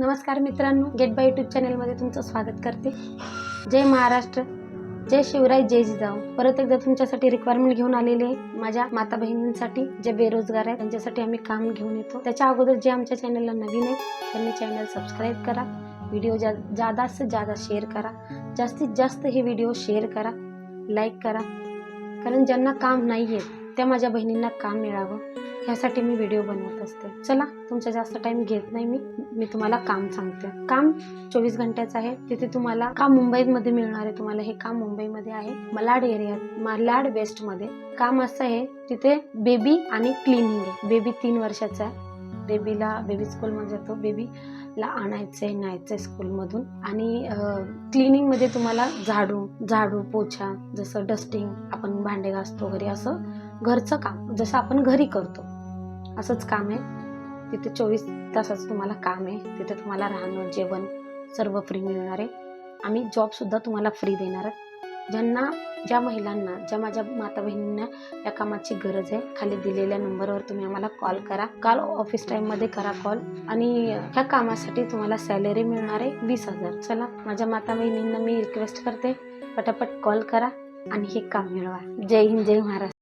नमस्कार मित्रांनो, gate bye YouTube चॅनलमध्ये तुमचं स्वागत करते। जय महाराष्ट्र, जय शिवराय, जय जिजाऊ। परत एकदा तुमच्यासाठी रिक्वायरमेंट घेऊन आलेले आहे। माझ्या माता बहिणींसाठी जे बेरोजगार आहेत त्यांच्यासाठी आम्ही काम घेऊन येतो। त्याच्या अगोदर जे आमच्या चॅनलला नवीन आहेत त्यांनी चॅनल सबस्क्राईब करा, व्हिडिओ जादा से जादा शेअर करा, जास्तीत जास्त हे व्हिडिओ शेअर करा, लाईक करा, कारण ज्यांना काम नाही आहे त्या माझ्या बहिणींना काम मिळावं यासाठी मी व्हिडिओ बनवत असते। चला, तुमचा जास्त टाइम घेत नाही मी तुम्हाला काम सांगते। काम 24 घंट्याचं आहे। तिथे तुम्हाला काम मुंबईमध्ये मिळणार आहे। तुम्हाला हे काम मुंबईमध्ये आहे, malaड एरियात, malaड वेस्ट मध्ये काम असं आहे। तिथे बेबी आणि क्लिनिंग आहे। बेबी 3 वर्षाचा आहे। बेबी स्कूल मध्ये जातो। बेबीला आणायचंय न्यायचंय स्कूल मधून। आणि क्लिनिंग मध्ये तुम्हाला झाडू पोछा, जसं डस्टिंग, आपण भांडे घासतो घरी, असं घरचं काम जसं आपण घरी करतो असंच काम आहे। तिथे 24 तासाचं तुम्हाला काम आहे। तिथे तुम्हाला राहणं, जेवण सर्व फ्री मिळणार आहे। आम्ही जॉब सुद्धा तुम्हाला फ्री देणार आहे। ज्या महिलांना, ज्या माझ्या माता बहिणींना या कामाची गरज आहे, खाली दिलेल्या नंबरवर तुम्ही आम्हाला कॉल करा। काल ऑफिस टाइम मध्ये करा कॉल। आणि ह्या कामासाठी तुम्हाला सॅलरी मिळणार आहे 20,000। चला, माझ्या माता बहिणींना मी रिक्वेस्ट करते, पटापट कॉल करा आणि हे काम मिळवा। जय हिंद, जय महाराष्ट्र।